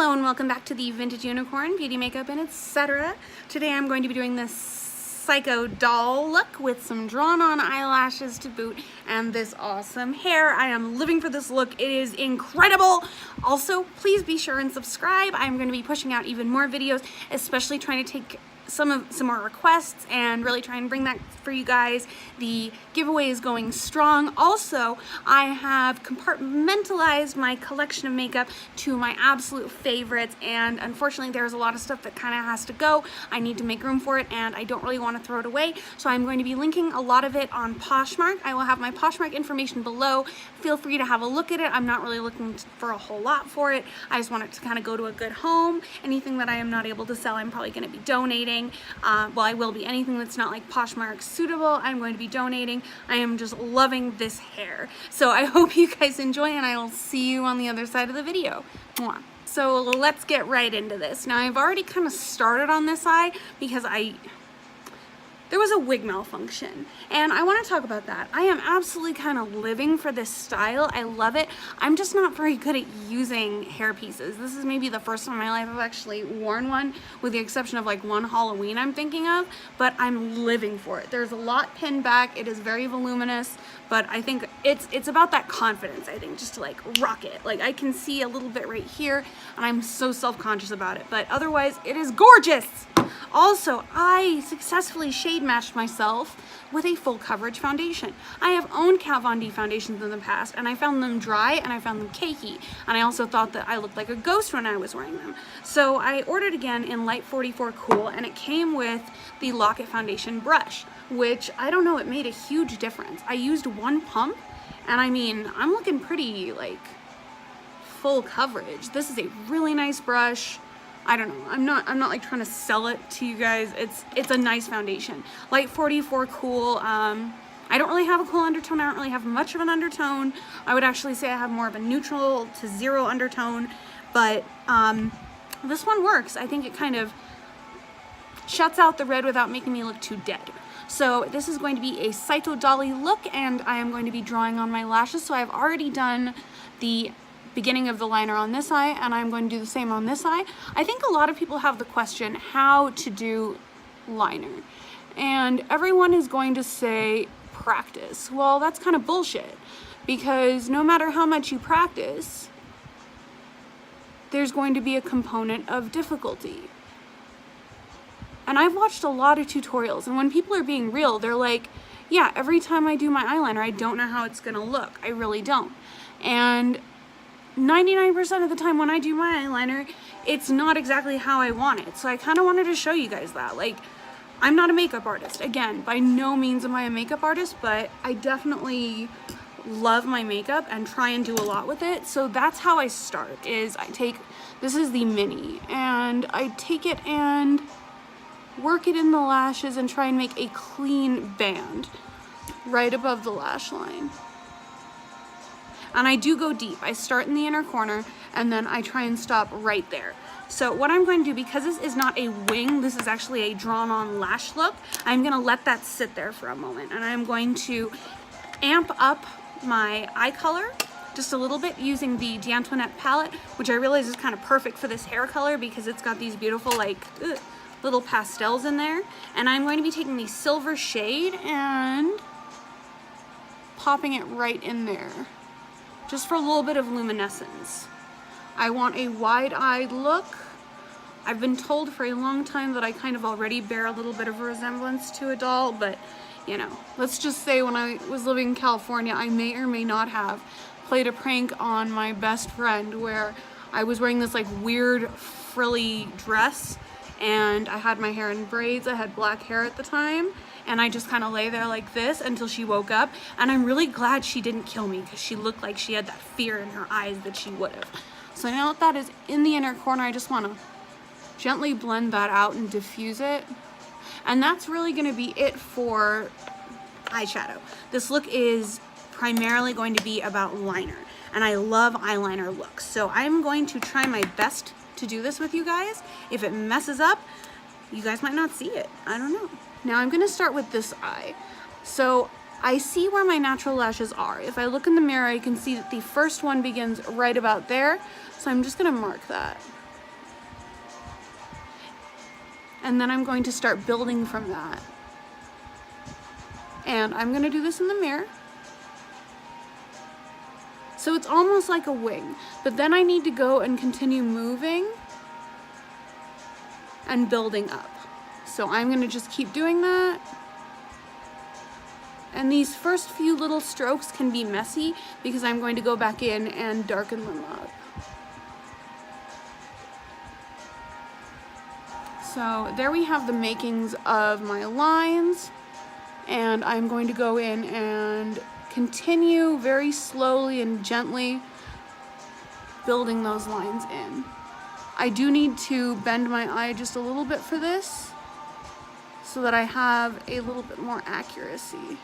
Hello and welcome back to the Vintage Unicorn Beauty Makeup and etc. Today I'm going to be doing this psycho doll look with some drawn on eyelashes to boot and this awesome hair. I am living for this look. It is incredible. Also, please be sure and subscribe. I'm going to be pushing out even more videos, especially trying to take some more requests and really try and bring that for you guys. The giveaway is going strong. Also, I have compartmentalized my collection of makeup to my absolute favorites, and unfortunately there's a lot of stuff that kind of has to go. I need to make room for it and I don't really want to throw it away, so I'm going to be linking a lot of it on Poshmark. I will have my Poshmark information below. Feel free to have a look at it. I'm not really looking for a whole lot for it. I just want it to kind of go to a good home. Anything that I am not able to sell, I'm probably going to be donating. Well, I will be. Anything that's not like Poshmark suitable, I'm going to be donating. I am just loving this hair. So I hope you guys enjoy and I will see you on the other side of the video. Mwah. So let's get right into this. Now I've already kind of started on this eye because there was a wig malfunction and I want to talk about that. I am absolutely kind of living for this style. I love it. I'm just not very good at using hair pieces. This is maybe the first time in my life I've actually worn one, with the exception of like one Halloween I'm thinking of, but I'm living for it. There's a lot pinned back. It is very voluminous, but I think it's about that confidence, I think, just to like rock it. Like I can see a little bit right here and I'm so self-conscious about it, but otherwise it is gorgeous. Also, I successfully shade matched myself with a full coverage foundation. I have owned Kat Von D foundations in the past and I found them dry and I found them cakey, and I also thought that I looked like a ghost when I was wearing them. So I ordered again in Light 44 Cool and it came with the Lock-It foundation brush, which I don't know, it made a huge difference. I used one pump and I mean, I'm looking pretty like full coverage. This is a really nice brush. I don't know, I'm not like trying to sell it to you guys. It's a nice foundation. Light 44 Cool. I don't really have a cool undertone. I don't really have much of an undertone. I would actually say I have more of a neutral to zero undertone, but this one works. I think it kind of shuts out the red without making me look too dead. So this is going to be a Saito Dolly look and I am going to be drawing on my lashes. So I've already done the beginning of the liner on this eye and I'm going to do the same on this eye. I think a lot of people have the question how to do liner, and everyone is going to say practice. Well, that's kind of bullshit, because no matter how much you practice, there's going to be a component of difficulty. And I've watched a lot of tutorials, and when people are being real, they're like, yeah, every time I do my eyeliner, I don't know how it's gonna look. I really don't. And 99% of the time when I do my eyeliner, it's not exactly how I want it. So I kind of wanted to show you guys that. Like, I'm not a makeup artist. Again, by no means am I a makeup artist, but I definitely love my makeup and try and do a lot with it. So that's how I start, is this is the mini, and I take it and work it in the lashes and try and make a clean band right above the lash line. And I do go deep. I start in the inner corner and then I try and stop right there. So what I'm going to do, because this is not a wing, this is actually a drawn on lash look, I'm gonna let that sit there for a moment and I'm going to amp up my eye color just a little bit using the D'Antoinette palette, which I realize is kind of perfect for this hair color because it's got these beautiful like little pastels in there. And I'm going to be taking the silver shade and popping it right in there, just for a little bit of luminescence. I want a wide-eyed look. I've been told for a long time that I kind of already bear a little bit of a resemblance to a doll, but you know, let's just say when I was living in California, I may or may not have played a prank on my best friend where I was wearing this like weird frilly dress and I had my hair in braids. I had black hair at the time, and I just kind of lay there like this until she woke up, and I'm really glad she didn't kill me because she looked like she had that fear in her eyes that she would have. So now that that is in the inner corner, I just want to gently blend that out and diffuse it, and that's really going to be it for eyeshadow. This look is primarily going to be about liner, and I love eyeliner looks, so I'm going to try my best to do this with you guys. If it messes up, you guys might not see it. I don't know. Now I'm gonna start with this eye. So I see where my natural lashes are. If I look in the mirror, I can see that the first one begins right about there. So I'm just gonna mark that. And then I'm going to start building from that. And I'm gonna do this in the mirror. So it's almost like a wing, but then I need to go and continue moving and building up. So I'm gonna just keep doing that. And these first few little strokes can be messy because I'm going to go back in and darken them up. So there we have the makings of my lines, and I'm going to go in and continue very slowly and gently building those lines in. I do need to bend my eye just a little bit for this so that I have a little bit more accuracy.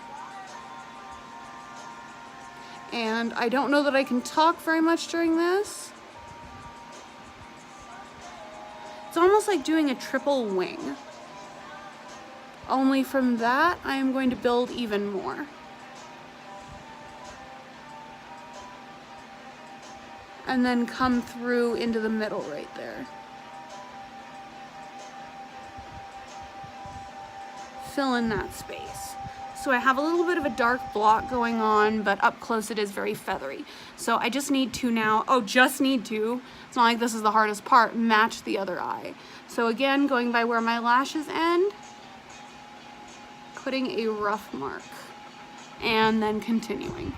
And I don't know that I can talk very much during this. It's almost like doing a triple wing. Only from that, I am going to build even more. And then come through into the middle right there. Fill in that space. So I have a little bit of a dark block going on, but up close it is very feathery. So I just need to now, it's not like this is the hardest part, match the other eye. So again, going by where my lashes end, putting a rough mark, and then continuing.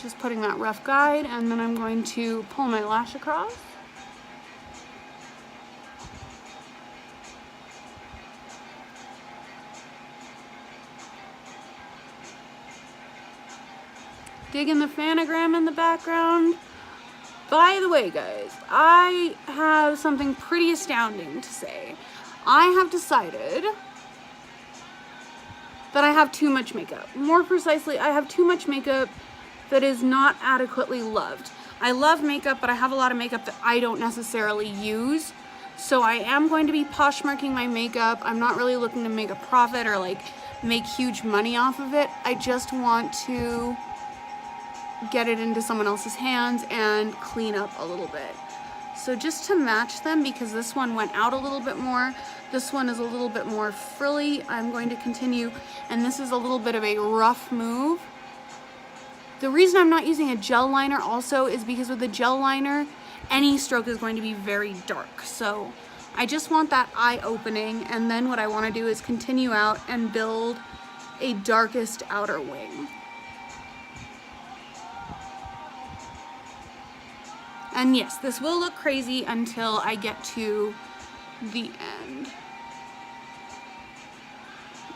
Just putting that rough guide, and then I'm going to pull my lash across. Digging the fanagram in the background. By the way, guys, I have something pretty astounding to say. I have decided that I have too much makeup. More precisely, I have too much makeup that is not adequately loved. I love makeup, but I have a lot of makeup that I don't necessarily use. So I am going to be Poshmarking my makeup. I'm not really looking to make a profit or like make huge money off of it. I just want to get it into someone else's hands and clean up a little bit. So just to match them, because this one went out a little bit more, this one is a little bit more frilly, I'm going to continue, and this is a little bit of a rough move. The reason I'm not using a gel liner also is because with a gel liner, any stroke is going to be very dark. So I just want that eye opening, and then what I want to do is continue out and build a darkest outer wing. And yes, this will look crazy until I get to the end.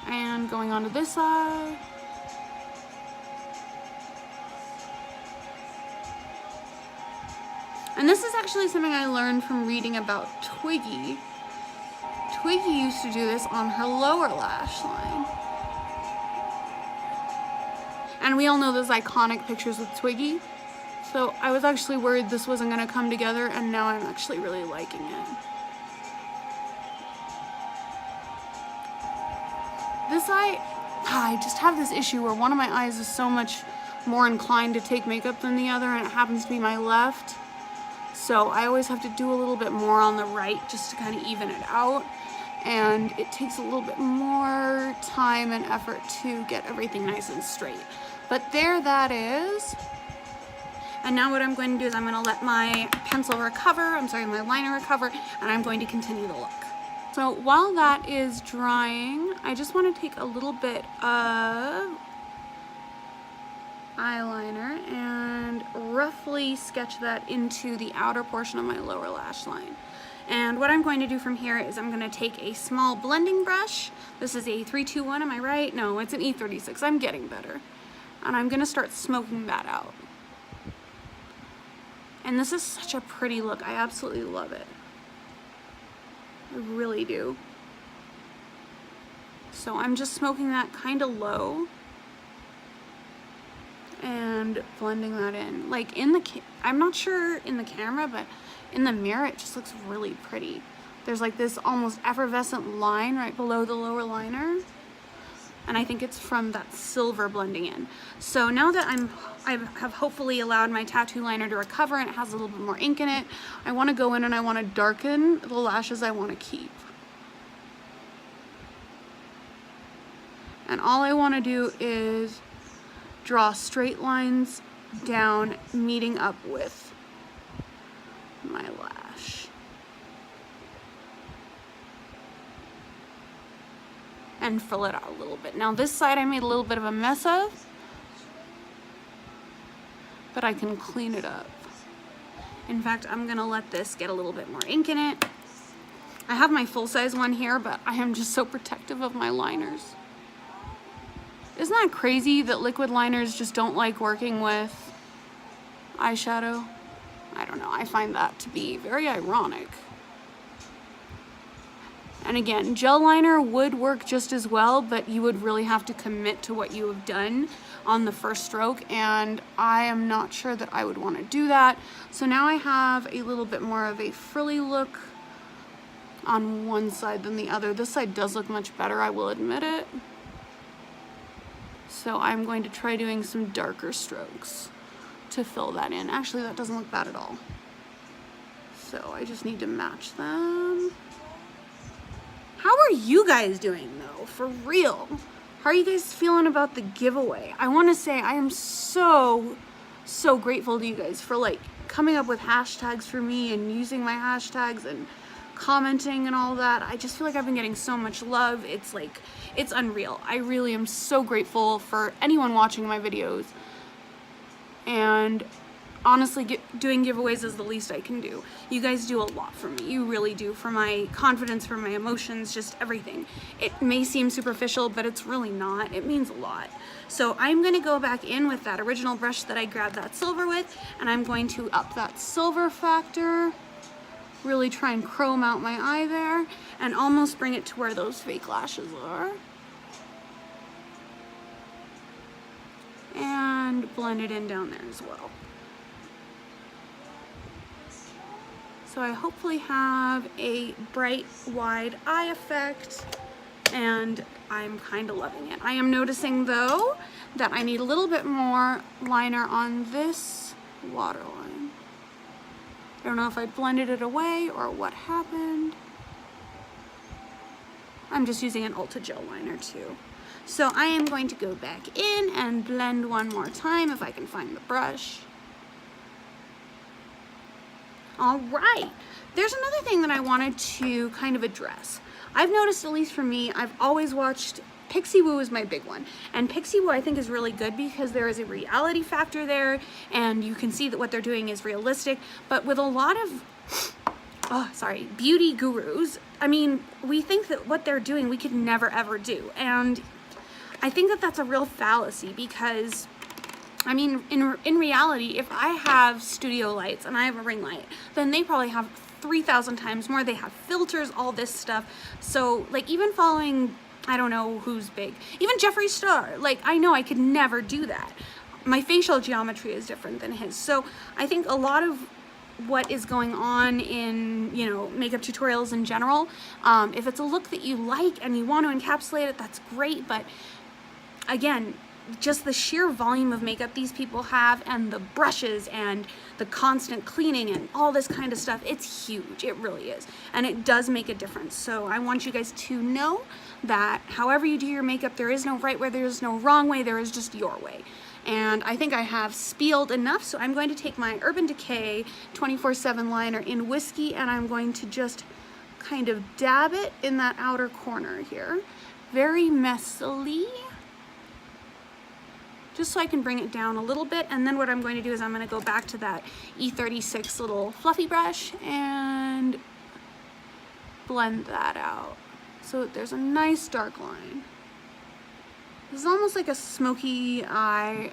And going on to this side. And this is actually something I learned from reading about Twiggy. Twiggy used to do this on her lower lash line. And we all know those iconic pictures with Twiggy. So I was actually worried this wasn't going to come together, and now I'm actually really liking it. This eye, I just have this issue where one of my eyes is so much more inclined to take makeup than the other, and it happens to be my left. So I always have to do a little bit more on the right just to kind of even it out. And it takes a little bit more time and effort to get everything nice and straight. But there that is. And now what I'm going to do is I'm going to let my pencil recover, my liner recover, and I'm going to continue the look. So while that is drying, I just want to take a little bit of eyeliner and roughly sketch that into the outer portion of my lower lash line. And what I'm going to do from here is I'm going to take a small blending brush. This is a 321, am I right? No, it's an E36. I'm getting better. And I'm going to start smoking that out. And this is such a pretty look. I absolutely love it. I really do. So I'm just smoking that kind of low and blending that in. Like I'm not sure in the camera, but in the mirror it just looks really pretty. There's like this almost effervescent line right below the lower liner. and I think it's from that silver blending in. So now that I have hopefully allowed my tattoo liner to recover and it has a little bit more ink in it, I want to go in and I want to darken the lashes I want to keep. And all I want to do is draw straight lines down, meeting up with my lash. And fill it out a little bit. Now this side I made a little bit of a mess of, but I can clean it up. In fact, I'm gonna let this get a little bit more ink in it. I have my full-size one here, but I am just so protective of my liners. Isn't that crazy that liquid liners just don't like working with eyeshadow? I don't know, I find that to be very ironic. And again, gel liner would work just as well, but you would really have to commit to what you have done on the first stroke, and I am not sure that I would want to do that. So now I have a little bit more of a frilly look on one side than the other. This side does look much better, I will admit it. So I'm going to try doing some darker strokes to fill that in. Actually, that doesn't look bad at all. So I just need to match them. How are you guys doing though, for real? How are you guys feeling about the giveaway? I want to say I am so grateful to you guys for like coming up with hashtags for me and using my hashtags and commenting and all that. I just feel like I've been getting so much love. It's like, it's unreal. I really am so grateful for anyone watching my videos. And honestly, doing giveaways is the least I can do. You guys do a lot for me. You really do, for my confidence, for my emotions, just everything. It may seem superficial, but it's really not. It means a lot. So I'm gonna go back in with that original brush that I grabbed that silver with, and I'm going to up that silver factor, really try and chrome out my eye there, and almost bring it to where those fake lashes are. And blend it in down there as well. So I hopefully have a bright, wide eye effect, and I'm kind of loving it. I am noticing though that I need a little bit more liner on this waterline. I don't know if I blended it away or what happened. I'm just using an Ulta gel liner too. So I am going to go back in and blend one more time if I can find the brush. All right, there's another thing that I wanted to kind of address. I've noticed, at least for me, I've always watched Pixie Woo is my big one. And Pixie Woo I think is really good because there is a reality factor there and you can see that what they're doing is realistic. But with a lot of, beauty gurus, I mean, we think that what they're doing we could never ever do. And I think that that's a real fallacy because, I mean, in reality, if I have studio lights and I have a ring light, then they probably have 3,000 times more. They have filters, all this stuff. So like even following, I don't know who's big, even Jeffree Star, like I know I could never do that. My facial geometry is different than his. So I think a lot of what is going on in, you know, makeup tutorials in general, if it's a look that you like and you want to encapsulate it, that's great. But again, just the sheer volume of makeup these people have and the brushes and the constant cleaning and all this kind of stuff, it's huge. It really is. And it does make a difference. So I want you guys to know that however you do your makeup, there is no right way, there is no wrong way, there is just your way. And I think I have spieled enough, so I'm going to take my Urban Decay 24/7 liner in Whiskey and I'm going to just kind of dab it in that outer corner here. Very messily. Just so I can bring it down a little bit, and then what I'm going to do is I'm going to go back to that E36 little fluffy brush and blend that out so that there's a nice dark line. This is almost like a smoky eye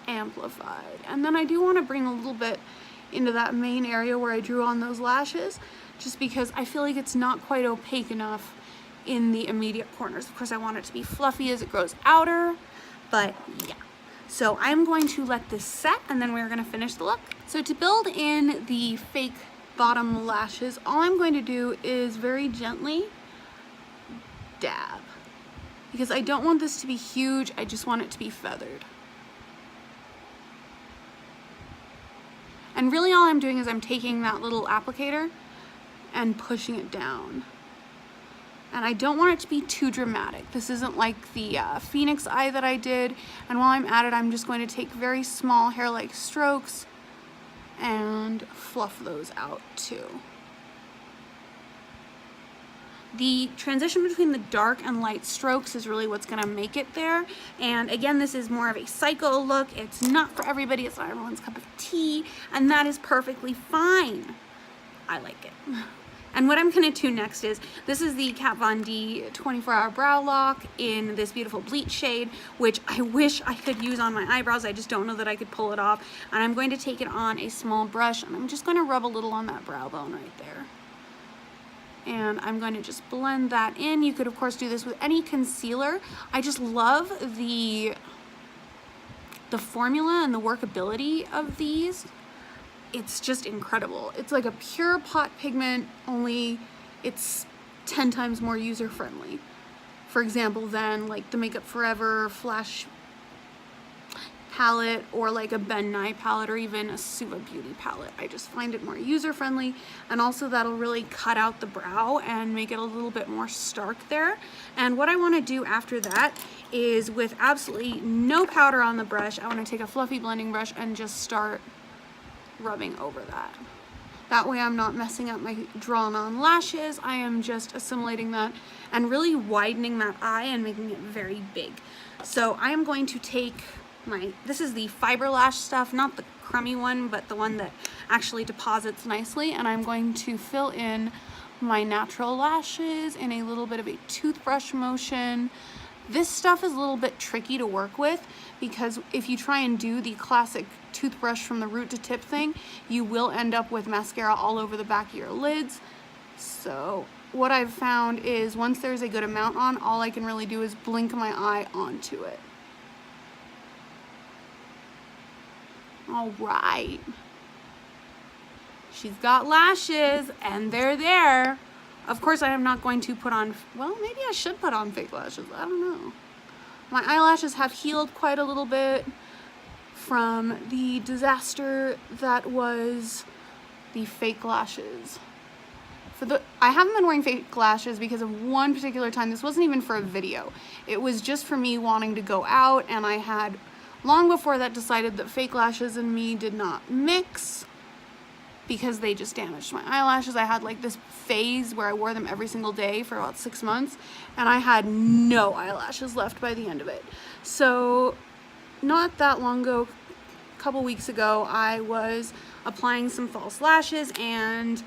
amplified. And then I do want to bring a little bit into that main area where I drew on those lashes, just because I feel like it's not quite opaque enough in the immediate corners. Of course, I want it to be fluffy as it grows outer. But yeah, so I'm going to let this set and then we're going to finish the look. So to build in the fake bottom lashes, all I'm going to do is very gently dab because I don't want this to be huge, I just want it to be feathered. And really all I'm doing is I'm taking that little applicator and pushing it down. And I don't want it to be too dramatic. This isn't like the Phoenix eye that I did. And while I'm at it, I'm just going to take very small hair-like strokes and fluff those out too. The transition between the dark and light strokes is really what's gonna make it there. And again, this is more of a psycho look. It's not for everybody, it's not everyone's cup of tea, and that is perfectly fine. I like it. And what I'm gonna do next is, this is the Kat Von D 24-hour brow lock in this beautiful bleach shade, which I wish I could use on my eyebrows. I just don't know that I could pull it off. And I'm going to take it on a small brush, and I'm just gonna rub a little on that brow bone right there. And I'm going to just blend that in. You could of course do this with any concealer. I just love the formula and the workability of these. It's just incredible. It's like a pure pot pigment, only it's 10 times more user-friendly. For example, than like the Makeup Forever Flash palette, or like a Ben Nye palette, or even a Suva Beauty palette. I just find it more user-friendly, and also that'll really cut out the brow and make it a little bit more stark there. And what I want to do after that is, with absolutely no powder on the brush, I want to take a fluffy blending brush and just start rubbing over that. That way I'm not messing up my drawn on lashes. I am just assimilating that and really widening that eye and making it very big. So I am going to take this is the fiber lash stuff, not the crummy one, but the one that actually deposits nicely, and I'm going to fill in my natural lashes in a little bit of a toothbrush motion. This stuff is a little bit tricky to work with, because if you try and do the classic toothbrush from the root to tip thing, you will end up with mascara all over the back of your lids. So what I've found is, once there's a good amount on, all I can really do is blink my eye onto it. All right. She's got lashes, and they're there. Of course, I am not going to put on, well, maybe I should put on fake lashes. I don't know. My eyelashes have healed quite a little bit from the disaster that was the fake lashes. I haven't been wearing fake lashes because of one particular time. This wasn't even for a video. It was just for me wanting to go out, and I had long before that decided that fake lashes and me did not mix, because they just damaged my eyelashes. I had like this phase where I wore them every single day for about 6 months, and I had no eyelashes left by the end of it. So not that long ago, a couple weeks ago, I was applying some false lashes, and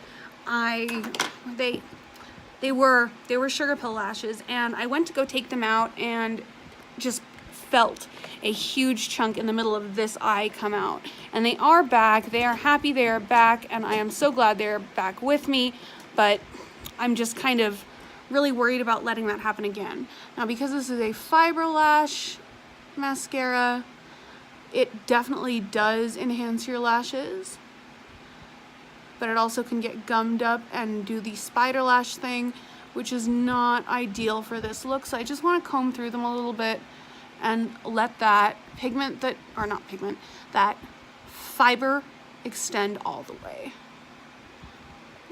they were sugar pill lashes, and I went to go take them out and just felt a huge chunk in the middle of this eye come out. And they are back, they are happy they are back, and I am so glad they're back with me, but I'm just kind of really worried about letting that happen again. Now, because this is a fiber lash mascara, it definitely does enhance your lashes, but it also can get gummed up and do the spider lash thing, which is not ideal for this look. So I just want to comb through them a little bit and let that that fiber extend all the way.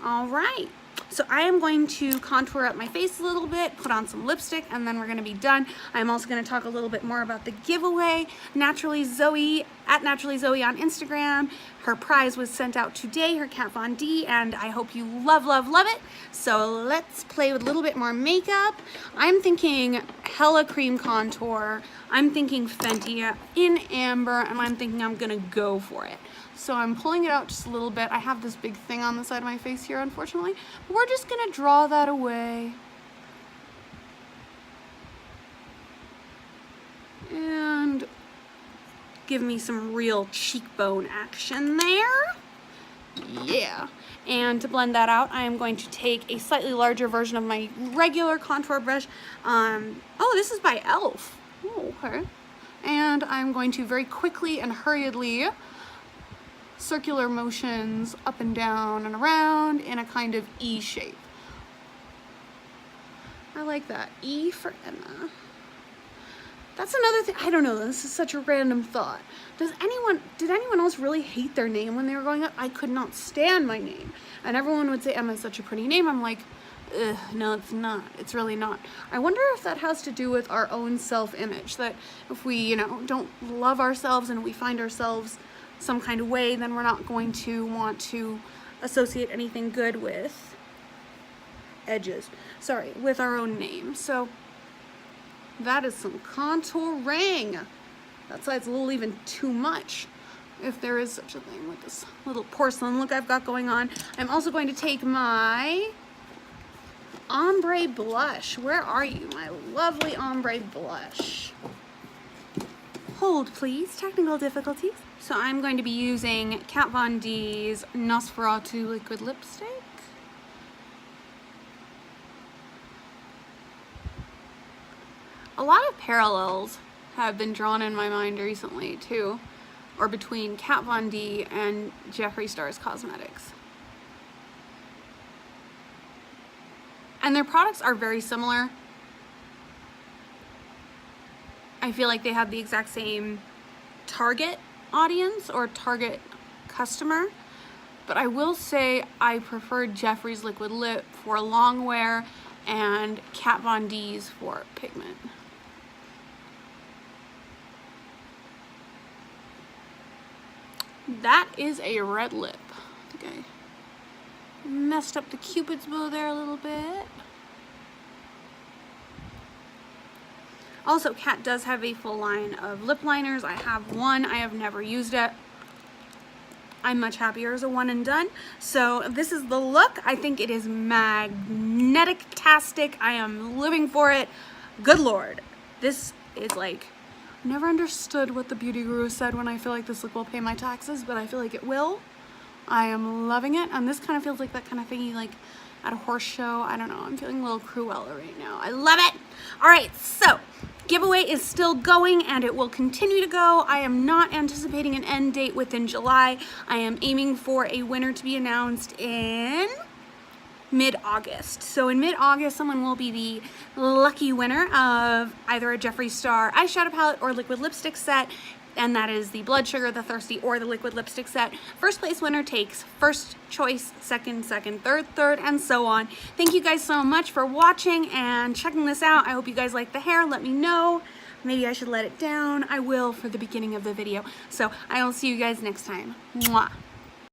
All right, so I am going to contour up my face a little bit, put on some lipstick, and then we're gonna be done. I'm also gonna talk a little bit more about the giveaway. Naturally Zoe, at Naturally Zoe on Instagram. Her prize was sent out today, her Kat Von D, and I hope you love, love, love it. So let's play with a little bit more makeup. I'm thinking Hella Cream Contour. I'm thinking Fenty in Amber, and I'm thinking I'm gonna go for it. So I'm pulling it out just a little bit. I have this big thing on the side of my face here, unfortunately, but we're just gonna draw that away. And give me some real cheekbone action there. Yeah. And to blend that out, I am going to take a slightly larger version of my regular contour brush. Oh, this is by e.l.f. Oh, okay. And I'm going to very quickly and hurriedly circular motions up and down and around in a kind of E shape. I like that. E for Emma. That's another thing. I don't know. This is such a random thought. Did anyone else really hate their name when they were growing up? I could not stand my name. And everyone would say, Emma's such a pretty name. I'm like, ugh, no, it's not. It's really not. I wonder if that has to do with our own self-image, that if we, you know, don't love ourselves and we find ourselves some kind of way, then we're not going to want to associate anything good with with our own name. So that is some contouring. That side's a little even too much, if there is such a thing, with this little porcelain look I've got going on. I'm also going to take my Ombré blush. Where are you, my lovely Ombré blush? Hold, please. Technical difficulties. So I'm going to be using Kat Von D's Nosferatu liquid lipstick. A lot of parallels have been drawn in my mind recently too, or between Kat Von D and Jeffree Star's cosmetics. And their products are very similar. I feel like they have the exact same target audience or target customer, but I will say I prefer Jeffree's liquid lip for long wear and Kat Von D's for pigment. That is a red lip. I think I messed up the Cupid's bow there a little bit. Also, Kat does have a full line of lip liners. I have one. I have never used it. I'm much happier as a one and done. So this is the look. I think it is magnetic-tastic. I am living for it. Good Lord. This is like, never understood what the beauty guru said when I feel like this look will pay my taxes, but I feel like it will. I am loving it. And this kind of feels like that kind of thingy like at a horse show. I don't know. I'm feeling a little Cruella right now. I love it. All right, so giveaway is still going and it will continue to go. I am not anticipating an end date within July. I am aiming for a winner to be announced in mid-August. So in mid-August, someone will be the lucky winner of either a Jeffree Star eyeshadow palette or liquid lipstick set, and that is the Blood Sugar, the Thirsty, or the liquid lipstick set. First place winner takes first choice, second, third, and so on. Thank you guys so much for watching and checking this out. I hope you guys like the hair. Let me know. Maybe I should let it down. I will for the beginning of the video. So I will see you guys next time. Mwah.